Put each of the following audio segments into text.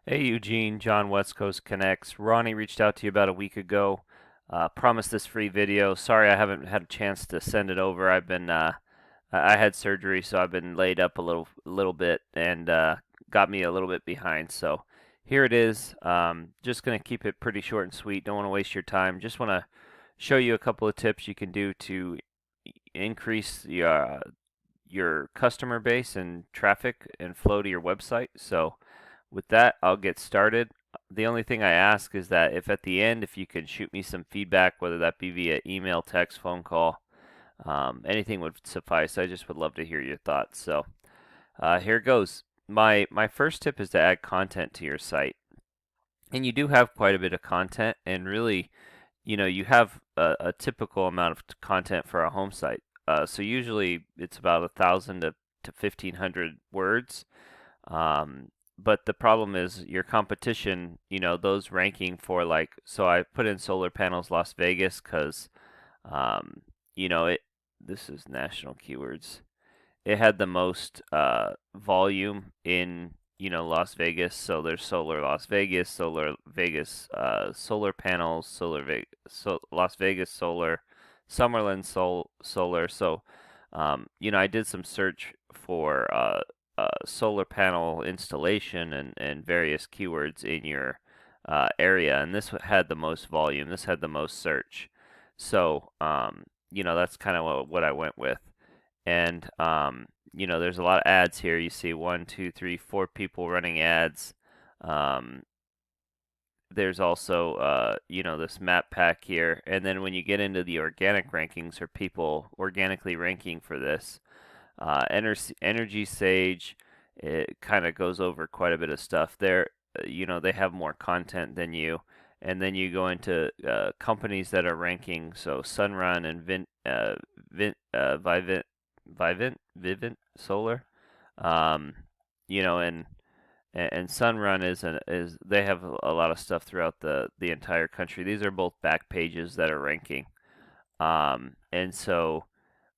Hey Eugene, John West Coast Connects. Ronnie reached out to you about a week ago. Promised this free video. Sorry I haven't had a chance to send it over. I had surgery, so I've been laid up a little bit and got me a little bit behind. So here it is. Just gonna keep it pretty short and sweet. Don't want to waste your time. Just want to show you a couple of tips you can do to increase your customer base and traffic and flow to your website. So with that, I'll get started. The only thing I ask is that if at the end, if you can shoot me some feedback, whether that be via email, text, phone call, anything would suffice. I just would love to hear your thoughts. So here goes. My first tip is to add content to your site, and you do have quite a bit of content, and really, you have a typical amount of content for a home site. So usually it's about 1,000 to 1,500 words. Um, but the problem is your competition, those ranking for like, so I put in solar panels Las Vegas because, um, this is national keywords. It had the most volume in, Las Vegas. So there's solar Las Vegas, solar Vegas, solar panels, Las Vegas solar, Summerlin solar. So, I did some search for solar panel installation and various keywords in your area, and this had the most volume. This had the most search. So, that's kind of what I went with. And, there's a lot of ads here. You see one, two, three, four people running ads. Um, there's also, this map pack here. And then when you get into the organic rankings, or people organically ranking for this, Energy Sage, it kind of goes over quite a bit of stuff. They have more content than you. And then you go into companies that are ranking, so Sunrun and Vivint Solar. Um, you know, and Sunrun is they have a lot of stuff throughout the entire country. These are both back pages that are ranking. And so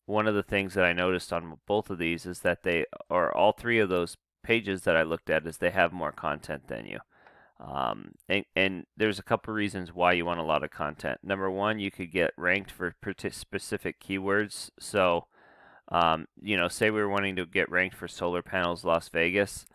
one of the things that I noticed on both of these is that all three of those pages that I looked at, is they have more content than you. And there's a couple reasons why you want a lot of content. Number one, you could get ranked for specific keywords. So, say we were wanting to get ranked for solar panels Las Vegas.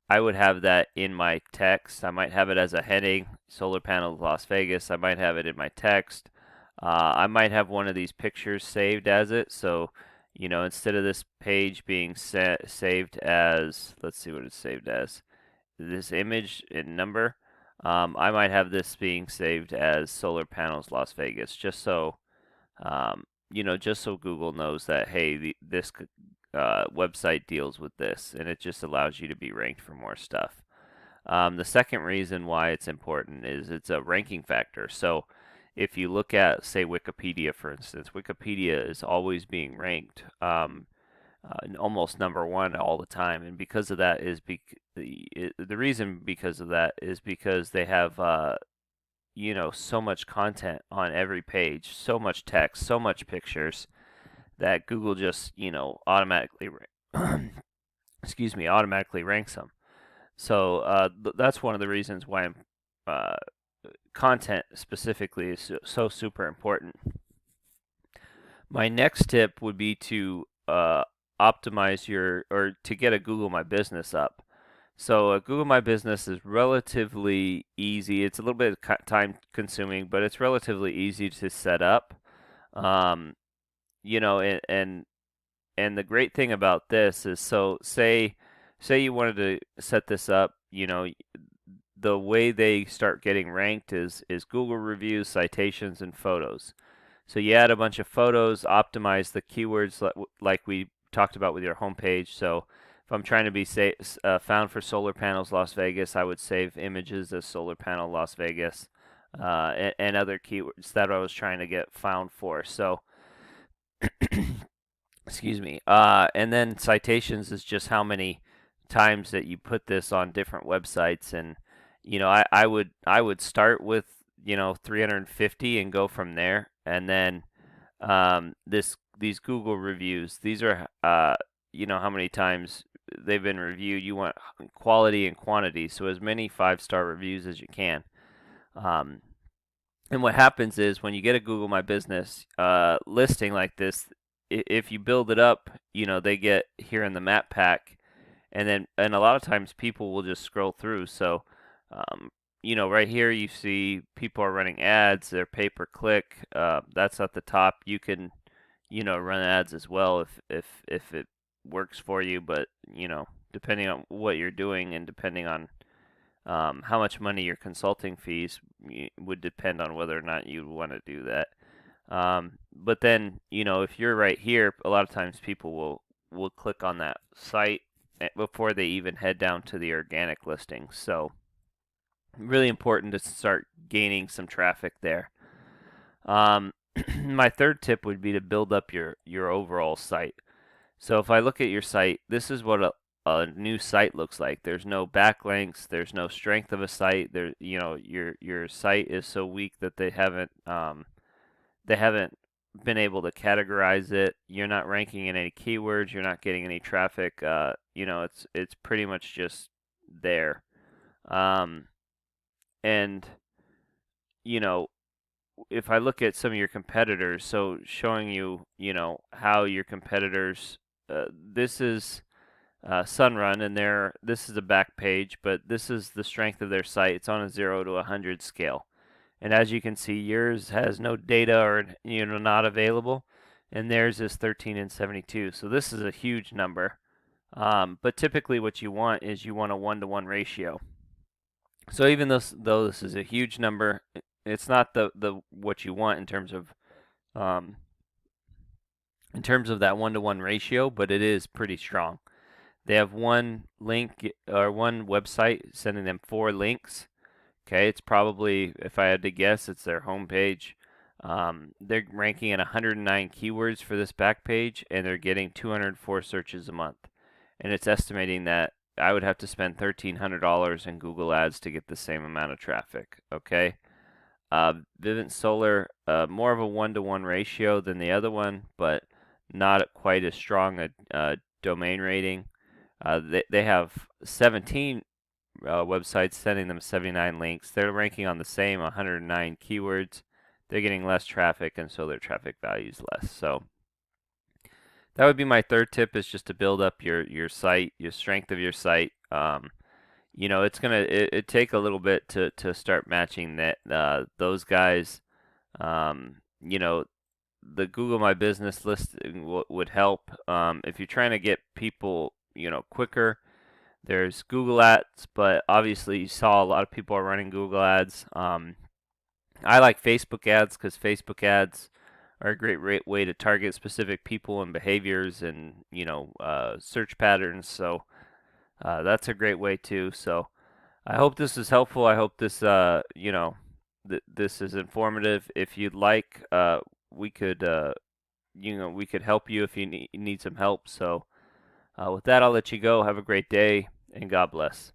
I would have that in my text. I might have it as a heading, solar panels Las Vegas. I might have it in my text. I might have one of these pictures saved as it. So, instead of this page being saved as, let's see what it's saved as, this image and number, I might have this being saved as solar panels Las Vegas, um, just so Google knows that, hey, this website deals with this, and it just allows you to be ranked for more stuff. The second reason why it's important is it's a ranking factor. So if you look at, say, Wikipedia, for instance, Wikipedia is always being ranked, almost number one all the time, and because of that is the reason because of that is because they have so much content on every page, so much text, so much pictures, that Google just automatically automatically ranks them. So that's one of the reasons why uh, content specifically is so super important. My next tip would be to optimize or to get a Google My Business up. So Google My Business is relatively easy. It's a little bit time consuming, but it's relatively easy to set up. Um, and the great thing about this is, so say you wanted to set this up, the way they start getting ranked is Google reviews, citations, and photos. So you add a bunch of photos, optimize the keywords like we talked about with your homepage. So if I'm trying to be found for solar panels Las Vegas, I would save images as solar panel Las Vegas, and other keywords that I was trying to get found for. So excuse me. And then citations is just how many times that you put this on different websites. And I would start with 350 and go from there. And then these Google reviews, these are how many times they've been reviewed. You want quality and quantity, so as many 5-star reviews as you can. Um, and what happens is when you get a Google My Business listing like this, if you build it up, they get here in the map pack, and a lot of times people will just scroll through. So, um, right here you see people are running ads. They're pay per click. That's at the top. You can, run ads as well if it works for you. But depending on what you're doing and depending on how much money your consulting fees would depend on whether or not you want to do that. But then, if you're right here, a lot of times people will click on that site before they even head down to the organic listing. So, really important to start gaining some traffic there. My third tip would be to build up your overall site. So if I look at your site, this is what a new site looks like. There's no backlinks. There's no strength of a site. Your site is so weak that they haven't been able to categorize it. You're not ranking in any keywords. You're not getting any traffic. It's pretty much just there. Um, and you know, if I look at some of your competitors, so showing you, how your competitors. This is Sunrun, and this is a back page, but this is the strength of their site. It's on a 0 to 100 scale. And as you can see, yours has no data or not available, and theirs is 13 and 72. So this is a huge number. But typically, what you want is you want a 1-to-1 ratio. So even though this is a huge number, it's not the what you want um, in terms of that 1-to-1 ratio, but it is pretty strong. They have one link or one website sending them 4 links. Okay, it's probably, if I had to guess, it's their homepage. They're ranking at 109 keywords for this back page, and they're getting 204 searches a month. And it's estimating that I would have to spend $1,300 in Google Ads to get the same amount of traffic. Okay, Vivint Solar, more of a 1-to-1 ratio than the other one, but not quite as strong a domain rating. They have 17 websites sending them 79 links. They're ranking on the same 109 keywords. They're getting less traffic, and so their traffic value is less. So that would be my third tip, is just to build up your site, your strength of your site. It's gonna it take a little bit to start matching those guys. The Google My Business listing would help. If you're trying to get people, quicker, there's Google Ads, but obviously you saw a lot of people are running Google Ads. I like Facebook ads because Facebook ads are a great way to target specific people and behaviors and search patterns. So that's a great way too. So I hope this is helpful. I hope this this is informative. If you'd like, we could we could help you if you need some help. So with that, I'll let you go. Have a great day, and God bless.